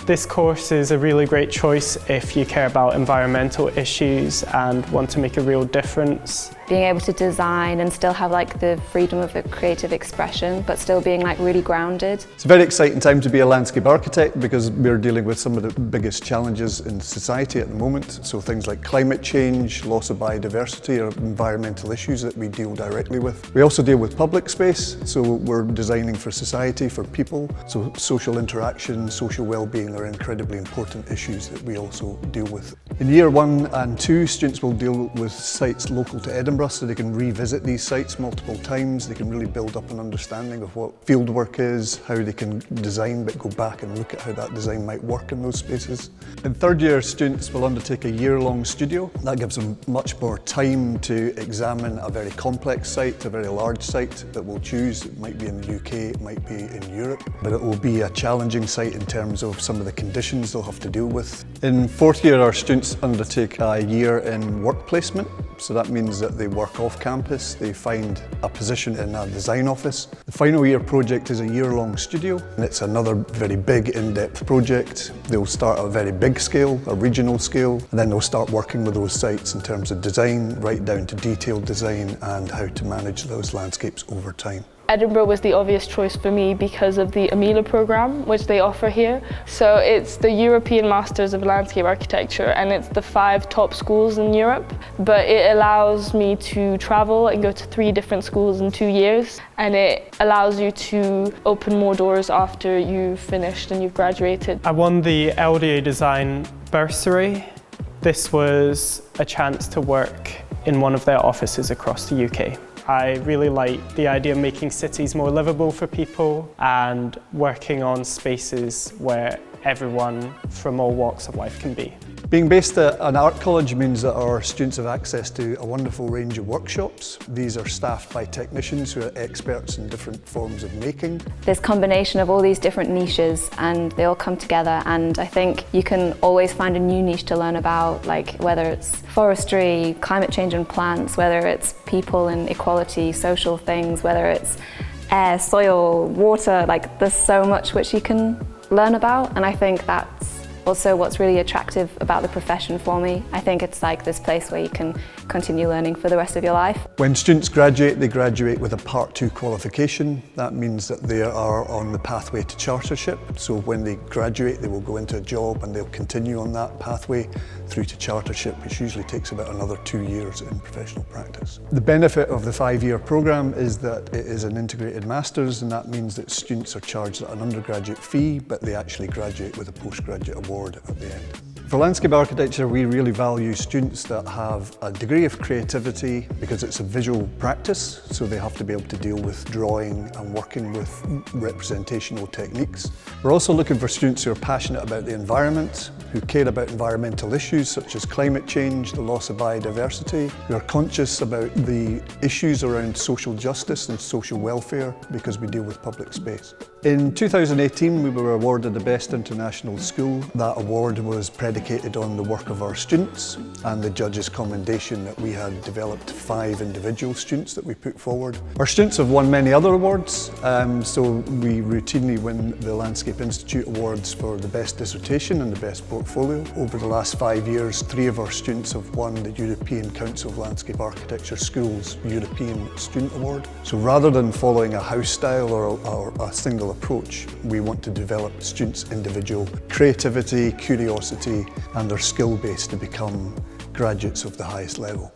This course is a really great choice if you care about environmental issues and want to make a real difference. Being able to design and still have like the freedom of a creative expression, but still being like really grounded. It's a very exciting time to be a landscape architect because we're dealing with some of the biggest challenges in society at the moment. So things like climate change, loss of biodiversity are environmental issues that we deal directly with. We also deal with public space, so we're designing for society, for people. So social interaction, social well-being are incredibly important issues that we also deal with. In year 1 and 2, students will deal with sites local to Edinburgh, so they can revisit these sites multiple times. They can really build up an understanding of what fieldwork is, how they can design, but go back and look at how that design might work in those spaces. In third year, students will undertake a year-long studio. That gives them much more time to examine a very complex site, a very large site that we'll choose. It might be in the UK, it might be in Europe, but it will be a challenging site in terms of some of the conditions they'll have to deal with. In fourth year, our students undertake a year in work placement. So that means that they work off campus, they find a position in a design office. The final year project is a year-long studio, and it's another very big in-depth project. They'll start at a very big scale, a regional scale, and then they'll start working with those sites in terms of design, right down to detailed design and how to manage those landscapes over time. Edinburgh was the obvious choice for me because of the EMILA programme, which they offer here. So it's the European Masters of Landscape Architecture, and it's the 5 top schools in Europe. But it allows me to travel and go to 3 different schools in 2 years, and it allows you to open more doors after you've finished and you've graduated. I won the LDA Design bursary. This was a chance to work in one of their offices across the UK. I really like the idea of making cities more livable for people and working on spaces where everyone from all walks of life can be. Being based at an art college means that our students have access to a wonderful range of workshops. These are staffed by technicians who are experts in different forms of making. This combination of all these different niches, and they all come together, and I think you can always find a new niche to learn about, like whether it's forestry, climate change and plants, whether it's people and equality, social things, whether it's air, soil, water, like there's so much which you can learn about, and I think that's also what's really attractive about the profession for me. I think it's like this place where you can continue learning for the rest of your life. When students graduate, they graduate with a Part 2 qualification. That means that they are on the pathway to chartership. So when they graduate, they will go into a job and they'll continue on that pathway through to chartership, which usually takes about another 2 years in professional practice. The benefit of the 5-year programme is that it is an integrated master's, and that means that students are charged an undergraduate fee, but they actually graduate with a postgraduate award at the end. For landscape architecture, we really value students that have a degree of creativity because it's a visual practice, so they have to be able to deal with drawing and working with representational techniques. We're also looking for students who are passionate about the environment, who care about environmental issues such as climate change, the loss of biodiversity, who are conscious about the issues around social justice and social welfare because we deal with public space. In 2018, we were awarded the Best International School. That award was predicated on the work of our students and the judges' commendation that we had developed 5 individual students that we put forward. Our students have won many other awards, so we routinely win the Landscape Institute Awards for the Best Dissertation and the Best Portfolio. Over the last 5 years, 3 of our students have won the European Council of Landscape Architecture Schools European Student Award. So rather than following a house style or a single approach, we want to develop students' individual creativity, curiosity and their skill base to become graduates of the highest level.